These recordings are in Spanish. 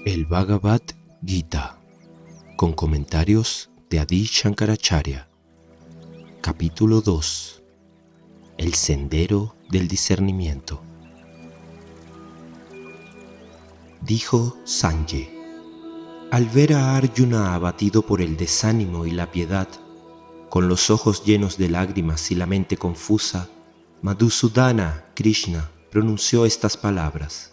El Bhagavad Gita, con comentarios de Adi Shankaracharya. Capítulo 2. El sendero del discernimiento. Dijo Sanjay: al ver a Arjuna abatido por el desánimo y la piedad, con los ojos llenos de lágrimas y la mente confusa, Madhusudana Krishna pronunció estas palabras: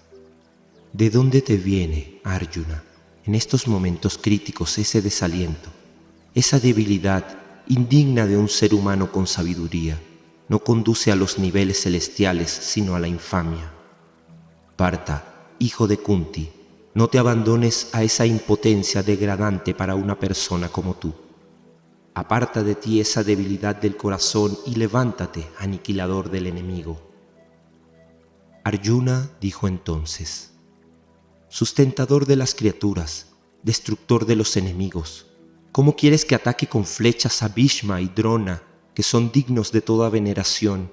¿de dónde te viene, Arjuna, en estos momentos críticos ese desaliento, esa debilidad indigna de un ser humano con sabiduría? No conduce a los niveles celestiales, sino a la infamia. Partha, hijo de Kunti, no te abandones a esa impotencia degradante para una persona como tú. Aparta de ti esa debilidad del corazón y levántate, aniquilador del enemigo. Arjuna dijo entonces: sustentador de las criaturas, destructor de los enemigos, ¿cómo quieres que ataque con flechas a Bhishma y Drona, que son dignos de toda veneración?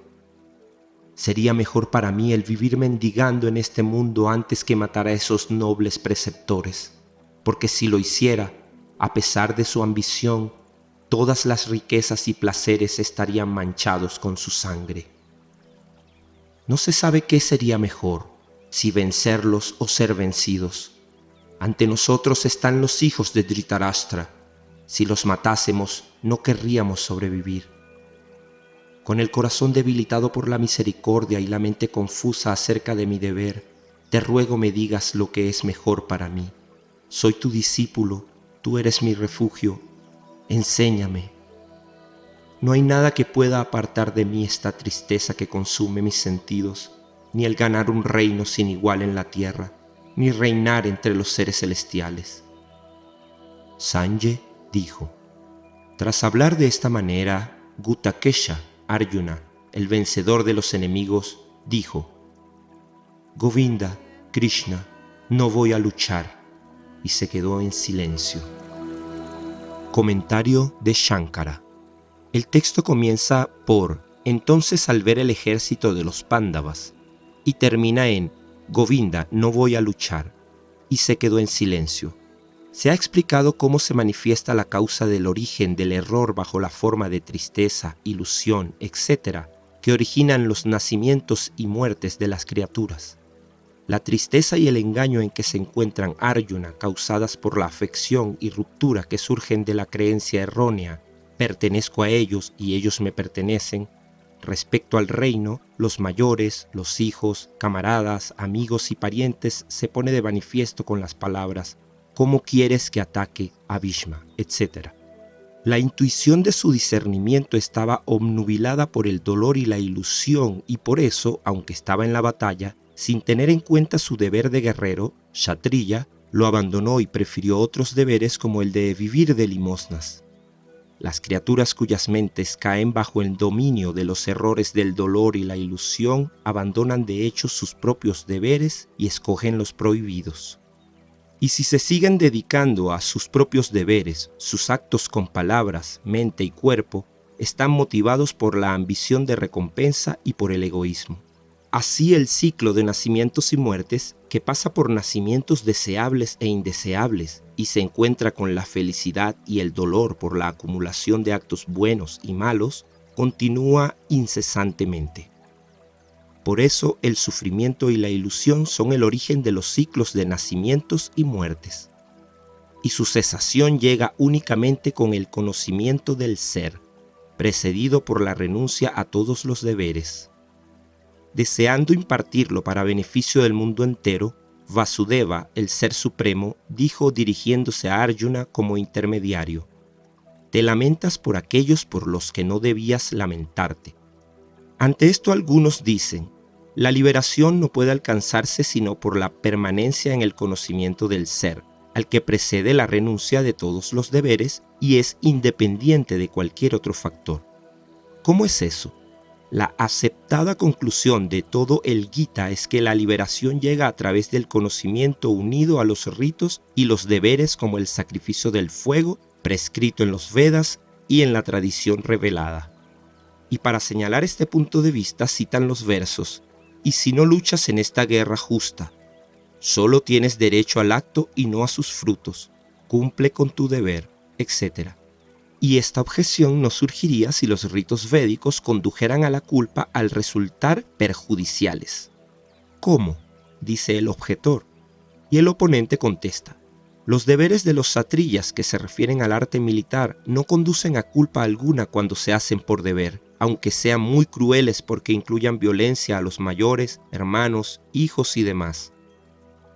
Sería mejor para mí el vivir mendigando en este mundo antes que matar a esos nobles preceptores, porque si lo hiciera, a pesar de su ambición, todas las riquezas y placeres estarían manchados con su sangre. No se sabe qué sería mejor, si vencerlos o ser vencidos. Ante nosotros están los hijos de Dhritarashtra. Si los matásemos, no querríamos sobrevivir. Con el corazón debilitado por la misericordia y la mente confusa acerca de mi deber, te ruego me digas lo que es mejor para mí. Soy tu discípulo, tú eres mi refugio. Enséñame. No hay nada que pueda apartar de mí esta tristeza que consume mis sentidos, ni el ganar un reino sin igual en la tierra, ni reinar entre los seres celestiales. Sanjay dijo: tras hablar de esta manera, Gutakesha, Arjuna, el vencedor de los enemigos, dijo: Govinda, Krishna, no voy a luchar, y se quedó en silencio. Comentario de Shankara. El texto comienza por entonces al ver el ejército de los Pándavas y termina en Govinda, no voy a luchar, y se quedó en silencio. Se ha explicado cómo se manifiesta la causa del origen del error bajo la forma de tristeza, ilusión, etc., que originan los nacimientos y muertes de las criaturas. La tristeza y el engaño en que se encuentran Arjuna, causadas por la afección y ruptura que surgen de la creencia errónea, pertenezco a ellos y ellos me pertenecen. Respecto al reino, los mayores, los hijos, camaradas, amigos y parientes se pone de manifiesto con las palabras ¿cómo quieres que ataque a Bhishma?, etc. La intuición de su discernimiento estaba obnubilada por el dolor y la ilusión y por eso, aunque estaba en la batalla, sin tener en cuenta su deber de guerrero, Kshatriya, lo abandonó y prefirió otros deberes como el de vivir de limosnas. Las criaturas cuyas mentes caen bajo el dominio de los errores del dolor y la ilusión abandonan de hecho sus propios deberes y escogen los prohibidos. Y si se siguen dedicando a sus propios deberes, sus actos con palabras, mente y cuerpo están motivados por la ambición de recompensa y por el egoísmo. Así el ciclo de nacimientos y muertes, que pasa por nacimientos deseables e indeseables y se encuentra con la felicidad y el dolor por la acumulación de actos buenos y malos, continúa incesantemente. Por eso el sufrimiento y la ilusión son el origen de los ciclos de nacimientos y muertes. Y su cesación llega únicamente con el conocimiento del ser, precedido por la renuncia a todos los deberes. Deseando impartirlo para beneficio del mundo entero, Vasudeva, el Ser Supremo, dijo dirigiéndose a Arjuna como intermediario: «Te lamentas por aquellos por los que no debías lamentarte». Ante esto algunos dicen: la liberación no puede alcanzarse sino por la permanencia en el conocimiento del ser, al que precede la renuncia de todos los deberes y es independiente de cualquier otro factor. ¿Cómo es eso? La aceptada conclusión de todo el Gita es que la liberación llega a través del conocimiento unido a los ritos y los deberes como el sacrificio del fuego, prescrito en los Vedas y en la tradición revelada. Y para señalar este punto de vista citan los versos: y si no luchas en esta guerra justa, solo tienes derecho al acto y no a sus frutos, cumple con tu deber, etc. Y esta objeción no surgiría si los ritos védicos condujeran a la culpa al resultar perjudiciales. ¿Cómo?, dice el objetor. Y el oponente contesta: los deberes de los satriyas que se refieren al arte militar no conducen a culpa alguna cuando se hacen por deber, aunque sean muy crueles porque incluyan violencia a los mayores, hermanos, hijos y demás.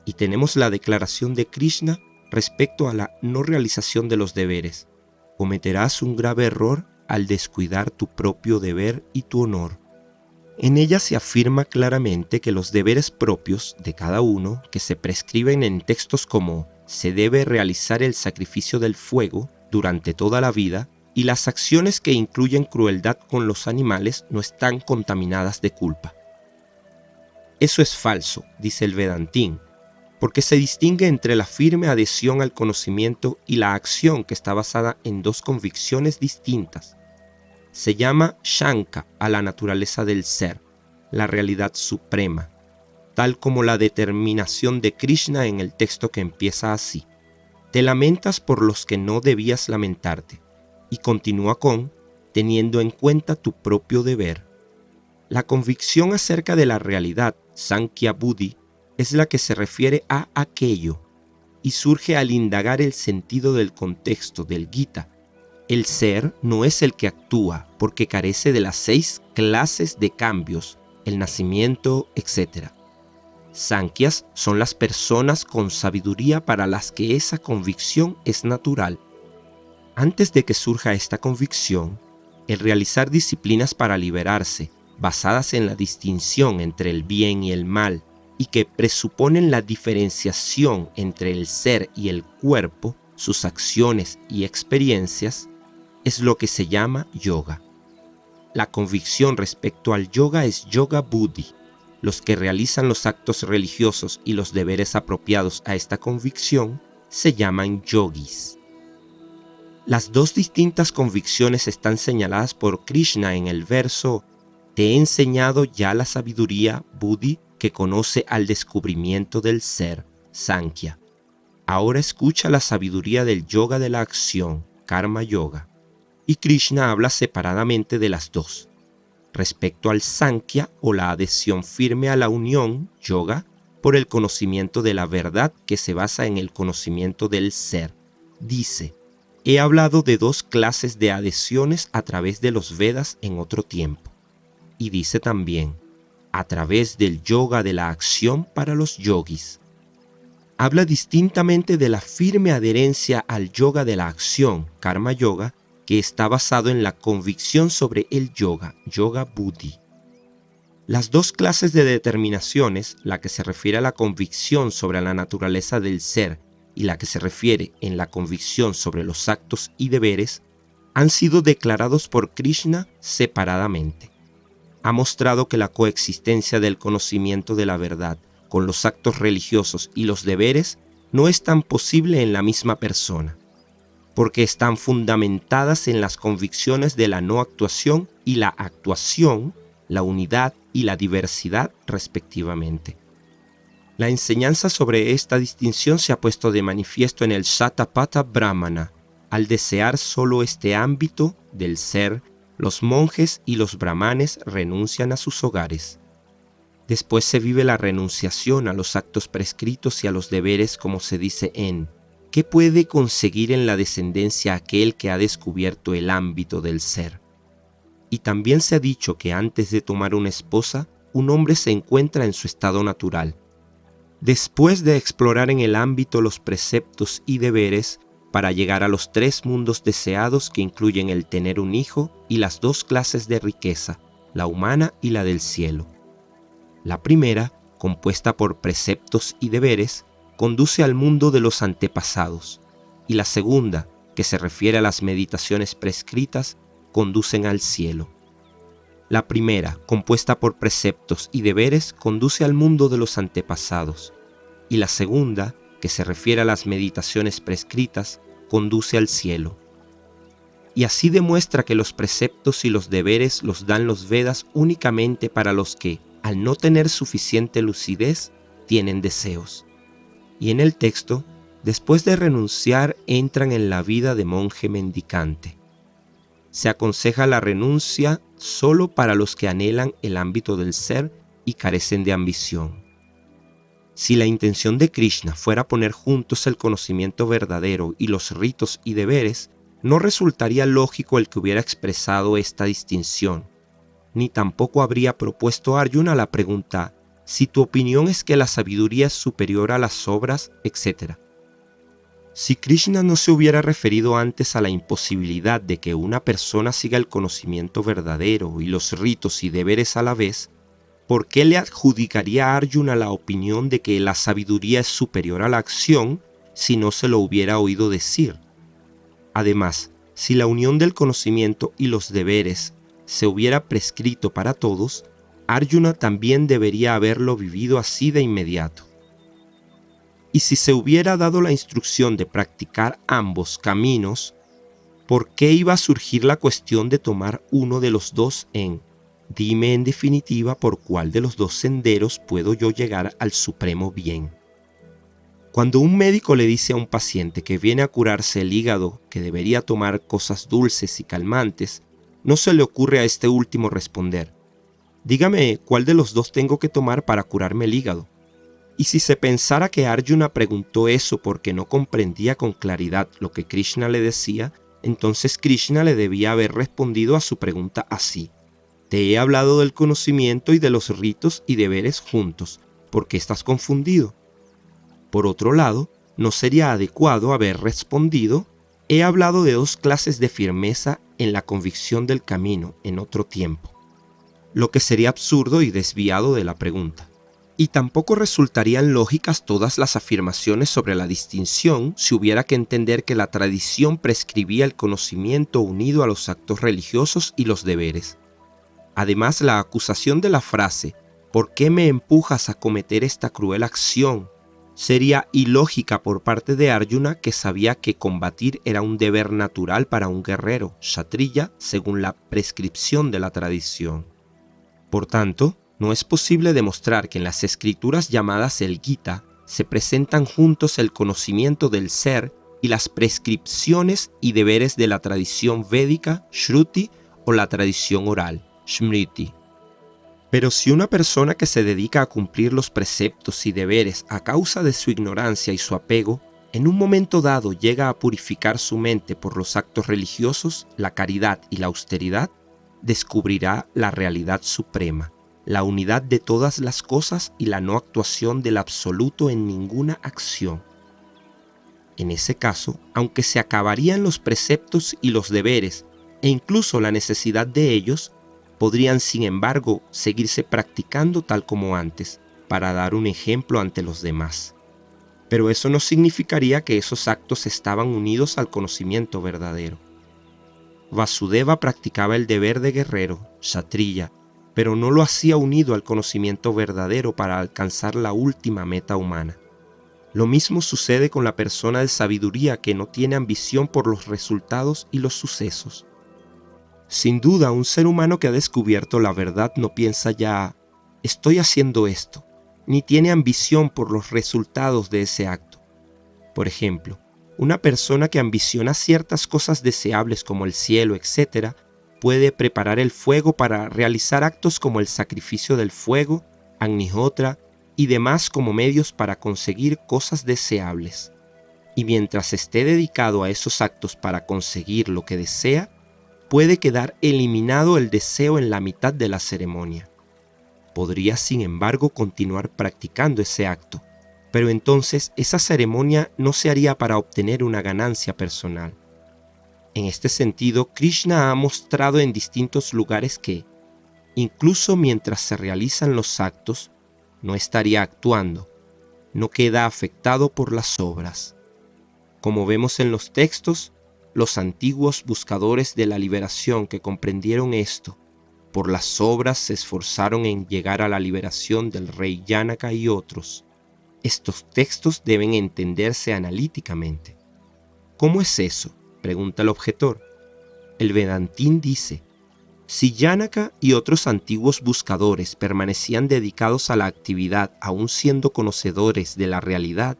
Y tenemos la declaración de Krishna respecto a la no realización de los deberes: cometerás un grave error al descuidar tu propio deber y tu honor. En ella se afirma claramente que los deberes propios de cada uno, que se prescriben en textos como se debe realizar el sacrificio del fuego durante toda la vida, y las acciones que incluyen crueldad con los animales no están contaminadas de culpa. Eso es falso, dice el Vedantín, porque se distingue entre la firme adhesión al conocimiento y la acción que está basada en dos convicciones distintas. Se llama Shanka a la naturaleza del ser, la realidad suprema, tal como la determinación de Krishna en el texto que empieza así: te lamentas por los que no debías lamentarte, y continúa con teniendo en cuenta tu propio deber. La convicción acerca de la realidad, Sankhya Buddhi, es la que se refiere a aquello, y surge al indagar el sentido del contexto del Gita. El ser no es el que actúa, porque carece de las 6 clases de cambios, el nacimiento, etc. Sankhyas son las personas con sabiduría para las que esa convicción es natural. Antes de que surja esta convicción, el realizar disciplinas para liberarse, basadas en la distinción entre el bien y el mal, y que presuponen la diferenciación entre el ser y el cuerpo, sus acciones y experiencias, es lo que se llama yoga. La convicción respecto al yoga es yoga buddhi. Los que realizan los actos religiosos y los deberes apropiados a esta convicción se llaman yogis. Las dos distintas convicciones están señaladas por Krishna en el verso: te he enseñado ya la sabiduría buddhi que conoce al descubrimiento del ser, Sankhya. Ahora escucha la sabiduría del yoga de la acción, Karma Yoga. Y Krishna habla separadamente de las dos. Respecto al Sankhya, o la adhesión firme a la unión, yoga, por el conocimiento de la verdad que se basa en el conocimiento del ser, dice: he hablado de 2 clases de adhesiones a través de los Vedas en otro tiempo. Y dice también: a través del yoga de la acción para los yogis. Habla distintamente de la firme adherencia al yoga de la acción, Karma Yoga, que está basado en la convicción sobre el yoga, yoga buddhi. Las 2 clases de determinaciones, la que se refiere a la convicción sobre la naturaleza del ser y la que se refiere en la convicción sobre los actos y deberes, han sido declarados por Krishna separadamente. Ha mostrado que la coexistencia del conocimiento de la verdad con los actos religiosos y los deberes no es tan posible en la misma persona, porque están fundamentadas en las convicciones de la no actuación y la actuación, la unidad y la diversidad respectivamente. La enseñanza sobre esta distinción se ha puesto de manifiesto en el Shatapatha Brahmana. Al desear solo este ámbito del ser, los monjes y los brahmanes renuncian a sus hogares. Después se vive la renunciación a los actos prescritos y a los deberes, como se dice en ¿qué puede conseguir en la descendencia aquel que ha descubierto el ámbito del ser? Y también se ha dicho que antes de tomar una esposa, un hombre se encuentra en su estado natural. Después de explorar en el ámbito los preceptos y deberes, para llegar a los 3 mundos deseados que incluyen el tener un hijo y las 2 clases de riqueza, la humana y la del cielo. La primera, compuesta por preceptos y deberes, conduce al mundo de los antepasados, y la segunda, que se refiere a las meditaciones prescritas, conducen al cielo. La primera, compuesta por preceptos y deberes, conduce al mundo de los antepasados, y la segunda, que se refiere a las meditaciones prescritas, conduce al cielo. Y así demuestra que los preceptos y los deberes los dan los Vedas únicamente para los que, al no tener suficiente lucidez, tienen deseos. Y en el texto, después de renunciar, entran en la vida de monje mendicante. Se aconseja la renuncia solo para los que anhelan el ámbito del ser y carecen de ambición. Si la intención de Krishna fuera poner juntos el conocimiento verdadero y los ritos y deberes, no resultaría lógico el que hubiera expresado esta distinción, ni tampoco habría propuesto a Arjuna la pregunta: si tu opinión es que la sabiduría es superior a las obras, etc. Si Krishna no se hubiera referido antes a la imposibilidad de que una persona siga el conocimiento verdadero y los ritos y deberes a la vez, ¿por qué le adjudicaría a Arjuna la opinión de que la sabiduría es superior a la acción si no se lo hubiera oído decir? Además, si la unión del conocimiento y los deberes se hubiera prescrito para todos, Arjuna también debería haberlo vivido así de inmediato. Y si se hubiera dado la instrucción de practicar ambos caminos, ¿por qué iba a surgir la cuestión de tomar uno de los dos en dime en definitiva por cuál de los dos senderos puedo yo llegar al supremo bien? Cuando un médico le dice a un paciente que viene a curarse el hígado que debería tomar cosas dulces y calmantes, no se le ocurre a este último responder: dígame cuál de los dos tengo que tomar para curarme el hígado. Y si se pensara que Arjuna preguntó eso porque no comprendía con claridad lo que Krishna le decía, entonces Krishna le debía haber respondido a su pregunta así: te he hablado del conocimiento y de los ritos y deberes juntos, ¿por qué estás confundido? Por otro lado, no sería adecuado haber respondido: he hablado de dos clases de firmeza en la convicción del camino en otro tiempo, lo que sería absurdo y desviado de la pregunta. Y tampoco resultarían lógicas todas las afirmaciones sobre la distinción si hubiera que entender que la tradición prescribía el conocimiento unido a los actos religiosos y los deberes. Además, la acusación de la frase ¿por qué me empujas a cometer esta cruel acción? Sería ilógica por parte de Arjuna, que sabía que combatir era un deber natural para un guerrero, kshatriya, según la prescripción de la tradición. Por tanto, no es posible demostrar que en las escrituras llamadas el Gita se presentan juntos el conocimiento del ser y las prescripciones y deberes de la tradición védica, Shruti, o la tradición oral, Smriti. Pero si una persona que se dedica a cumplir los preceptos y deberes a causa de su ignorancia y su apego, en un momento dado llega a purificar su mente por los actos religiosos, la caridad y la austeridad, descubrirá la realidad suprema, la unidad de todas las cosas y la no actuación del absoluto en ninguna acción. En ese caso, aunque se acabarían los preceptos y los deberes, e incluso la necesidad de ellos, podrían sin embargo seguirse practicando tal como antes, para dar un ejemplo ante los demás. Pero eso no significaría que esos actos estaban unidos al conocimiento verdadero. Vasudeva practicaba el deber de guerrero, kshatriya, pero no lo hacía unido al conocimiento verdadero para alcanzar la última meta humana. Lo mismo sucede con la persona de sabiduría que no tiene ambición por los resultados y los sucesos. Sin duda, un ser humano que ha descubierto la verdad no piensa ya «estoy haciendo esto», ni tiene ambición por los resultados de ese acto. Por ejemplo, una persona que ambiciona ciertas cosas deseables como el cielo, etc., puede preparar el fuego para realizar actos como el sacrificio del fuego, Agnihotra y demás como medios para conseguir cosas deseables. Y mientras esté dedicado a esos actos para conseguir lo que desea, puede quedar eliminado el deseo en la mitad de la ceremonia. Podría, sin embargo, continuar practicando ese acto, pero entonces esa ceremonia no se haría para obtener una ganancia personal. En este sentido, Krishna ha mostrado en distintos lugares que, incluso mientras se realizan los actos, no estaría actuando, no queda afectado por las obras. Como vemos en los textos, los antiguos buscadores de la liberación que comprendieron esto, por las obras se esforzaron en llegar a la liberación del rey Janaka y otros. Estos textos deben entenderse analíticamente. ¿Cómo es eso?, pregunta el objetor. El Vedantín dice: Si Janaka y otros antiguos buscadores permanecían dedicados a la actividad aún siendo conocedores de la realidad,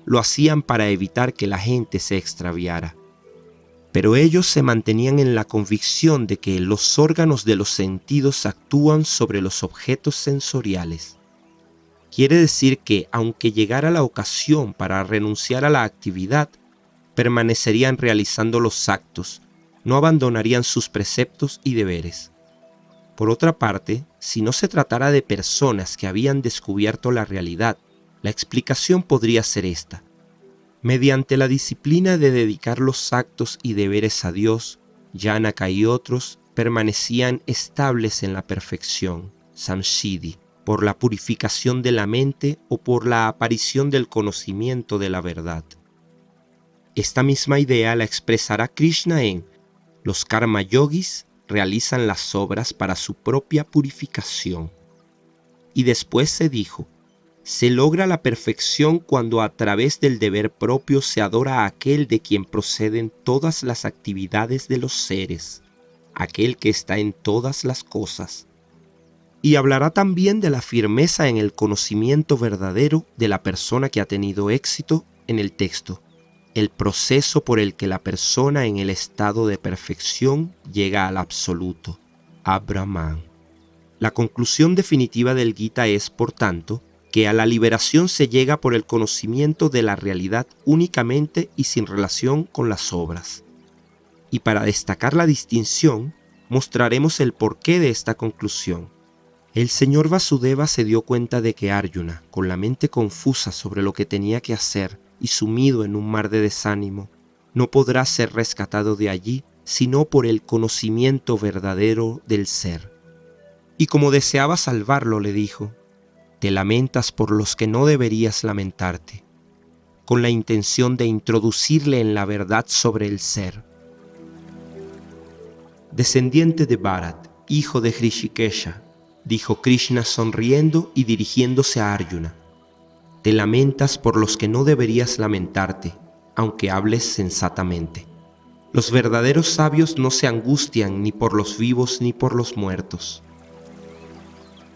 lo hacían para evitar que la gente se extraviara. Pero ellos se mantenían en la convicción de que los órganos de los sentidos actúan sobre los objetos sensoriales. Quiere decir que, aunque llegara la ocasión para renunciar a la actividad, permanecerían realizando los actos, no abandonarían sus preceptos y deberes. Por otra parte, si no se tratara de personas que habían descubierto la realidad, la explicación podría ser esta. Mediante la disciplina de dedicar los actos y deberes a Dios, Janaka y otros permanecían estables en la perfección, samsiddhi, por la purificación de la mente o por la aparición del conocimiento de la verdad. Esta misma idea la expresará Krishna en los karma yogis realizan las obras para su propia purificación. Y después se dijo, se logra la perfección cuando a través del deber propio se adora a aquel de quien proceden todas las actividades de los seres, aquel que está en todas las cosas. Y hablará también de la firmeza en el conocimiento verdadero de la persona que ha tenido éxito en el texto, el proceso por el que la persona en el estado de perfección llega al absoluto, a Brahman. La conclusión definitiva del Gita es, por tanto, que a la liberación se llega por el conocimiento de la realidad únicamente y sin relación con las obras. Y para destacar la distinción, mostraremos el porqué de esta conclusión. El señor Vasudeva se dio cuenta de que Arjuna, con la mente confusa sobre lo que tenía que hacer y sumido en un mar de desánimo, no podrá ser rescatado de allí sino por el conocimiento verdadero del ser. Y como deseaba salvarlo, le dijo, te lamentas por los que no deberías lamentarte, con la intención de introducirle en la verdad sobre el ser. Descendiente de Bharat, hijo de Hrishikesha, dijo Krishna sonriendo y dirigiéndose a Arjuna, te lamentas por los que no deberías lamentarte, aunque hables sensatamente. Los verdaderos sabios no se angustian ni por los vivos ni por los muertos.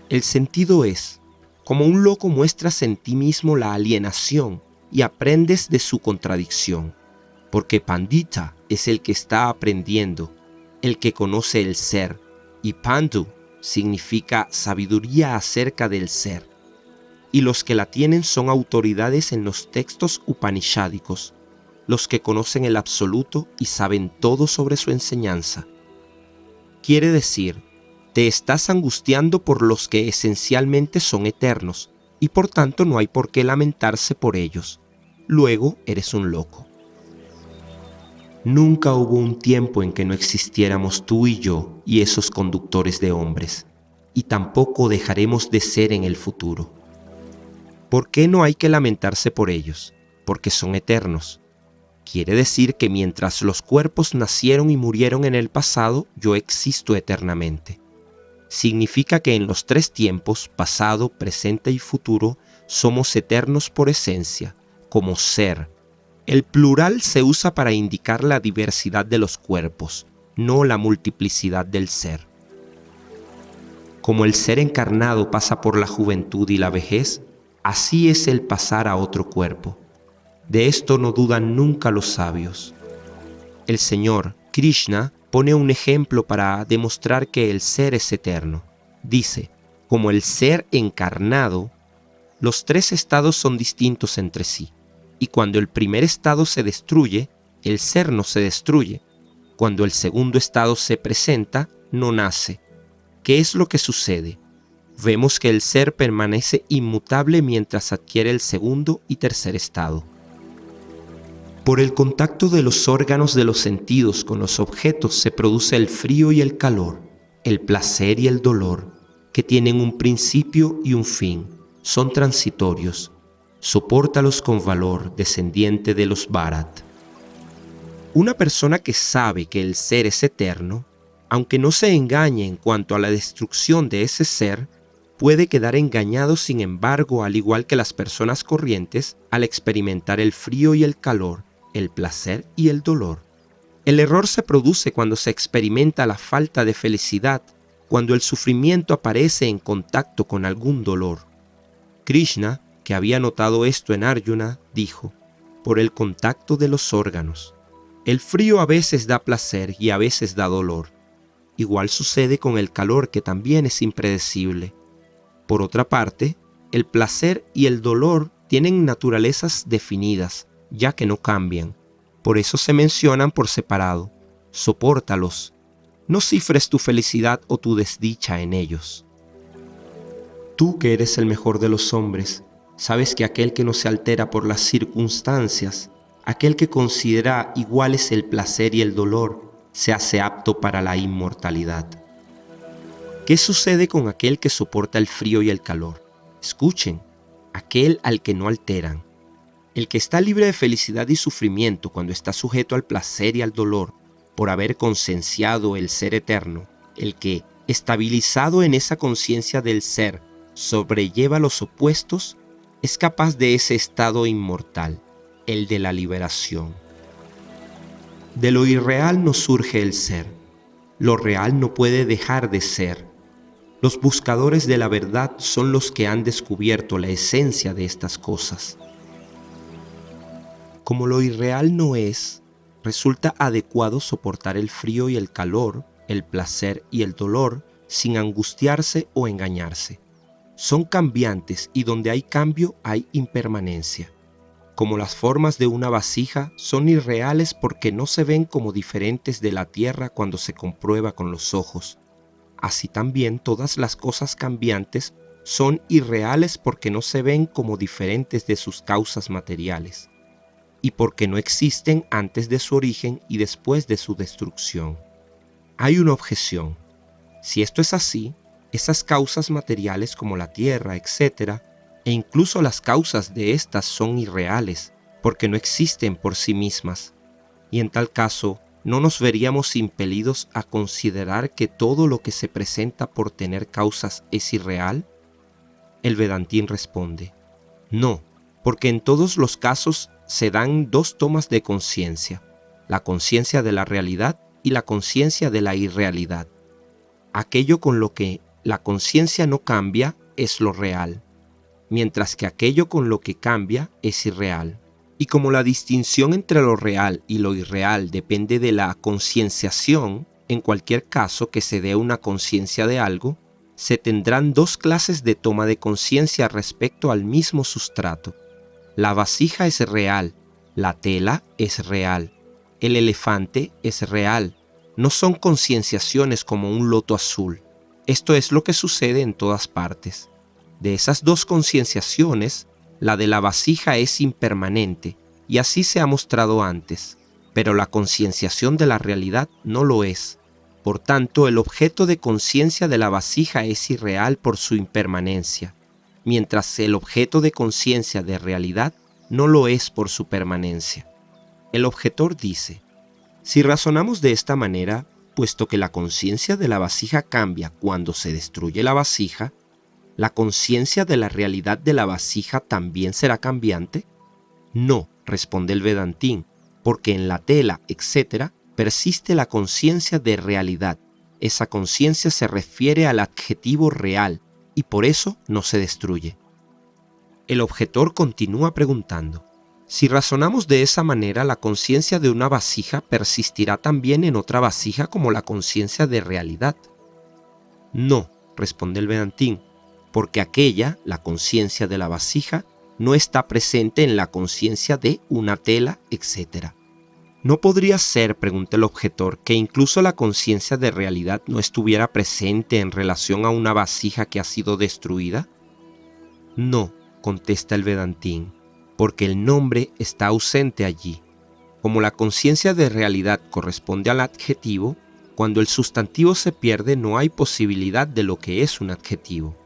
El sentido es, como un loco muestras en ti mismo la alienación y aprendes de su contradicción, porque Pandita es el que está aprendiendo, el que conoce el ser, y Pandu significa sabiduría acerca del ser. Y los que la tienen son autoridades en los textos upanishádicos, los que conocen el absoluto y saben todo sobre su enseñanza. Quiere decir, te estás angustiando por los que esencialmente son eternos, y por tanto no hay por qué lamentarse por ellos. Luego eres un loco. Nunca hubo un tiempo en que no existiéramos tú y yo y esos conductores de hombres, y tampoco dejaremos de ser en el futuro. ¿Por qué no hay que lamentarse por ellos? Porque son eternos. Quiere decir que mientras los cuerpos nacieron y murieron en el pasado, yo existo eternamente. Significa que en los tres tiempos, pasado, presente y futuro, somos eternos por esencia, como ser. El plural se usa para indicar la diversidad de los cuerpos, no la multiplicidad del ser. Como el ser encarnado pasa por la juventud y la vejez, así es el pasar a otro cuerpo. De esto no dudan nunca los sabios. El Señor, Krishna, pone un ejemplo para demostrar que el ser es eterno. Dice, como el ser encarnado, los tres estados son distintos entre sí. Y cuando el primer estado se destruye, el ser no se destruye. Cuando el segundo estado se presenta, no nace. ¿Qué es lo que sucede? Vemos que el ser permanece inmutable mientras adquiere el segundo y tercer estado. Por el contacto de los órganos de los sentidos con los objetos se produce el frío y el calor, el placer y el dolor, que tienen un principio y un fin, son transitorios. Sopórtalos con valor, descendiente de los Bharat. Una persona que sabe que el ser es eterno, aunque no se engañe en cuanto a la destrucción de ese ser, puede quedar engañado sin embargo, al igual que las personas corrientes, al experimentar el frío y el calor, el placer y el dolor. El error se produce cuando se experimenta la falta de felicidad, cuando el sufrimiento aparece en contacto con algún dolor. Krishna, que había notado esto en Arjuna, dijo: por el contacto de los órganos. El frío a veces da placer y a veces da dolor. Igual sucede con el calor, que también es impredecible. Por otra parte, el placer y el dolor tienen naturalezas definidas, ya que no cambian. Por eso se mencionan por separado. Sopórtalos. No cifres tu felicidad o tu desdicha en ellos. Tú, que eres el mejor de los hombres, sabes que aquel que no se altera por las circunstancias, aquel que considera iguales el placer y el dolor, se hace apto para la inmortalidad. ¿Qué sucede con aquel que soporta el frío y el calor? Escuchen, aquel al que no alteran. El que está libre de felicidad y sufrimiento cuando está sujeto al placer y al dolor por haber concienciado el ser eterno, el que, estabilizado en esa conciencia del ser, sobrelleva los opuestos, es capaz de ese estado inmortal, el de la liberación. De lo irreal no surge el ser. Lo real no puede dejar de ser. Los buscadores de la verdad son los que han descubierto la esencia de estas cosas. Como lo irreal no es, resulta adecuado soportar el frío y el calor, el placer y el dolor, sin angustiarse o engañarse. Son cambiantes y donde hay cambio hay impermanencia. Como las formas de una vasija son irreales porque no se ven como diferentes de la tierra cuando se comprueba con los ojos. Así también todas las cosas cambiantes son irreales porque no se ven como diferentes de sus causas materiales, y porque no existen antes de su origen y después de su destrucción. Hay una objeción. Si esto es así, esas causas materiales como la tierra, etc., e incluso las causas de estas son irreales, porque no existen por sí mismas, y en tal caso, ¿no nos veríamos impelidos a considerar que todo lo que se presenta por tener causas es irreal? El Vedantín responde: no, porque en todos los casos se dan dos tomas de conciencia, la conciencia de la realidad y la conciencia de la irrealidad. Aquello con lo que la conciencia no cambia es lo real, mientras que aquello con lo que cambia es irreal. Y como la distinción entre lo real y lo irreal depende de la concienciación, en cualquier caso que se dé una conciencia de algo, se tendrán dos clases de toma de conciencia respecto al mismo sustrato. La vasija es real, la tela es real, el elefante es real. No son concienciaciones como un loto azul. Esto es lo que sucede en todas partes. De esas dos concienciaciones, la de la vasija es impermanente, y así se ha mostrado antes, pero la concienciación de la realidad no lo es. Por tanto, el objeto de conciencia de la vasija es irreal por su impermanencia, mientras el objeto de conciencia de realidad no lo es por su permanencia. El objetor dice: si razonamos de esta manera, puesto que la conciencia de la vasija cambia cuando se destruye la vasija, ¿la conciencia de la realidad de la vasija también será cambiante? No, responde el Vedantín, porque en la tela, etc., persiste la conciencia de realidad. Esa conciencia se refiere al adjetivo real y por eso no se destruye. El objetor continúa preguntando: si razonamos de esa manera, la conciencia de una vasija persistirá también en otra vasija como la conciencia de realidad. No, responde el Vedantín, porque aquella, la conciencia de la vasija, no está presente en la conciencia de una tela, etc. ¿No podría ser, pregunta el objetor, que incluso la conciencia de realidad no estuviera presente en relación a una vasija que ha sido destruida? No, contesta el Vedantín, porque el nombre está ausente allí. Como la conciencia de realidad corresponde al adjetivo, cuando el sustantivo se pierde no hay posibilidad de lo que es un adjetivo.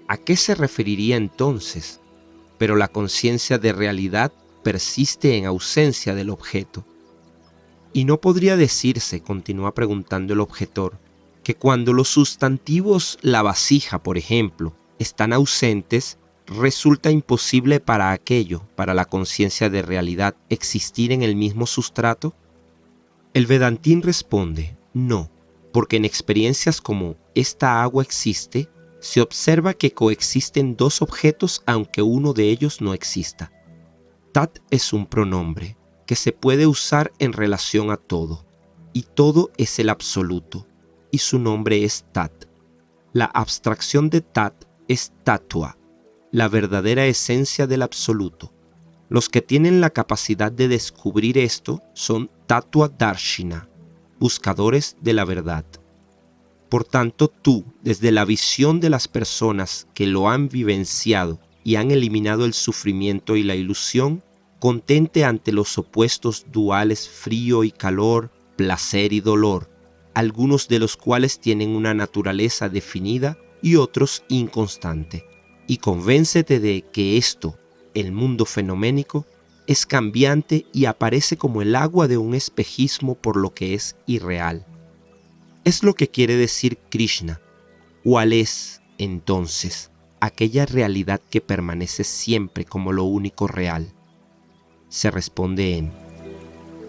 ¿A qué se referiría entonces? Pero la conciencia de realidad persiste en ausencia del objeto. Y no podría decirse, continúa preguntando el objetor, que cuando los sustantivos la vasija, por ejemplo, están ausentes, resulta imposible para aquello, para la conciencia de realidad, existir en el mismo sustrato. El Vedantín responde, no, porque en experiencias como esta agua existe, se observa que coexisten dos objetos aunque uno de ellos no exista. Tat es un pronombre que se puede usar en relación a todo, y todo es el absoluto, y su nombre es Tat. La abstracción de Tat es Tattva, la verdadera esencia del absoluto. Los que tienen la capacidad de descubrir esto son Tattva Darshina, buscadores de la verdad. Por tanto, tú, desde la visión de las personas que lo han vivenciado y han eliminado el sufrimiento y la ilusión, contente ante los opuestos duales frío y calor, placer y dolor, algunos de los cuales tienen una naturaleza definida y otros inconstante, y convéncete de que esto, el mundo fenoménico, es cambiante y aparece como el agua de un espejismo por lo que es irreal. Es lo que quiere decir Krishna. ¿Cuál es, entonces, aquella realidad que permanece siempre como lo único real? Se responde en: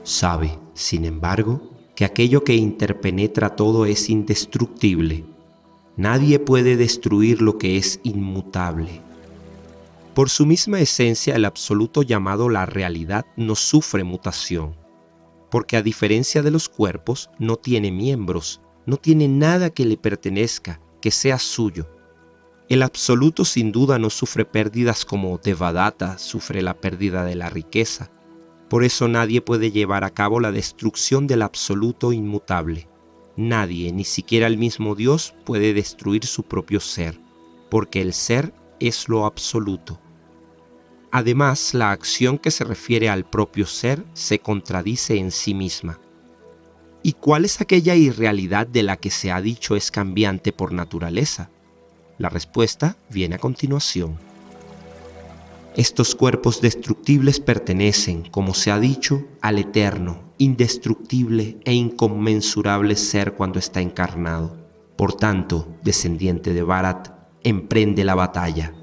sabe, sin embargo, que aquello que interpenetra todo es indestructible. Nadie puede destruir lo que es inmutable. Por su misma esencia, el absoluto llamado la realidad no sufre mutación, porque a diferencia de los cuerpos, no tiene miembros, no tiene nada que le pertenezca, que sea suyo. El absoluto sin duda no sufre pérdidas como Devadatta sufre la pérdida de la riqueza. Por eso nadie puede llevar a cabo la destrucción del absoluto inmutable. Nadie, ni siquiera el mismo Dios, puede destruir su propio ser, porque el ser es lo absoluto. Además, la acción que se refiere al propio ser se contradice en sí misma. ¿Y cuál es aquella irrealidad de la que se ha dicho es cambiante por naturaleza? La respuesta viene a continuación. Estos cuerpos destructibles pertenecen, como se ha dicho, al eterno, indestructible e inconmensurable ser cuando está encarnado. Por tanto, descendiente de Bharat, emprende la batalla.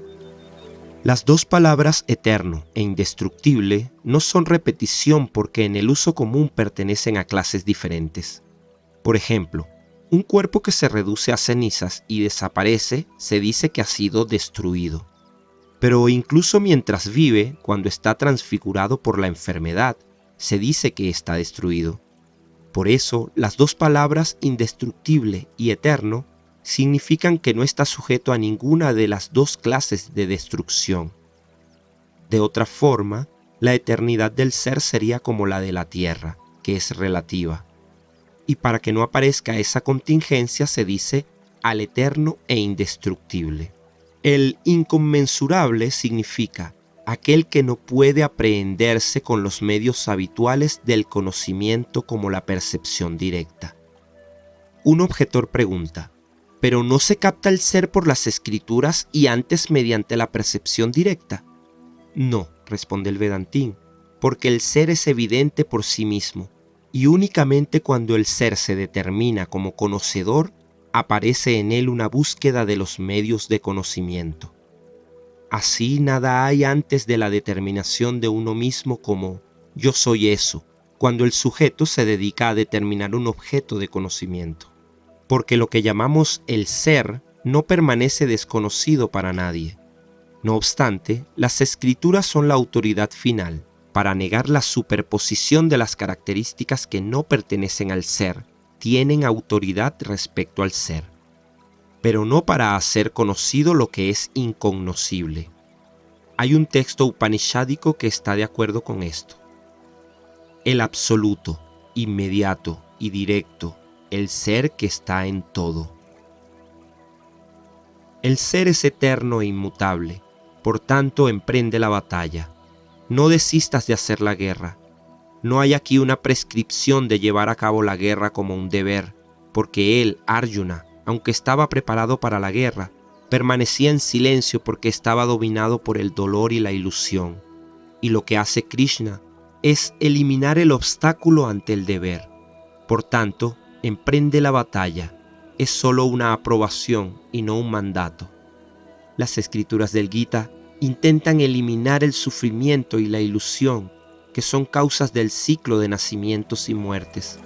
Las dos palabras eterno e indestructible no son repetición porque en el uso común pertenecen a clases diferentes. Por ejemplo, un cuerpo que se reduce a cenizas y desaparece se dice que ha sido destruido. Pero incluso mientras vive, cuando está transfigurado por la enfermedad, se dice que está destruido. Por eso, las dos palabras indestructible y eterno significan que no está sujeto a ninguna de las dos clases de destrucción. De otra forma, la eternidad del ser sería como la de la tierra, que es relativa. Y para que no aparezca esa contingencia se dice al eterno e indestructible. El inconmensurable significa aquel que no puede aprehenderse con los medios habituales del conocimiento como la percepción directa. Un objetor pregunta: ¿pero no se capta el ser por las escrituras y antes mediante la percepción directa? No, responde el Vedantín, porque el ser es evidente por sí mismo, y únicamente cuando el ser se determina como conocedor, aparece en él una búsqueda de los medios de conocimiento. Así nada hay antes de la determinación de uno mismo como yo soy eso, cuando el sujeto se dedica a determinar un objeto de conocimiento. Porque lo que llamamos el ser no permanece desconocido para nadie. No obstante, las escrituras son la autoridad final para negar la superposición de las características que no pertenecen al ser, tienen autoridad respecto al ser, pero no para hacer conocido lo que es incognoscible. Hay un texto upanishádico que está de acuerdo con esto. El absoluto, inmediato y directo, el ser que está en todo. El ser es eterno e inmutable, por tanto emprende la batalla. No desistas de hacer la guerra. No hay aquí una prescripción de llevar a cabo la guerra como un deber, porque él, Arjuna, aunque estaba preparado para la guerra, permanecía en silencio porque estaba dominado por el dolor y la ilusión. Y lo que hace Krishna es eliminar el obstáculo ante el deber. Por tanto, emprende la batalla. Es solo una aprobación y no un mandato. Las escrituras del Gita intentan eliminar el sufrimiento y la ilusión, que son causas del ciclo de nacimientos y muertes.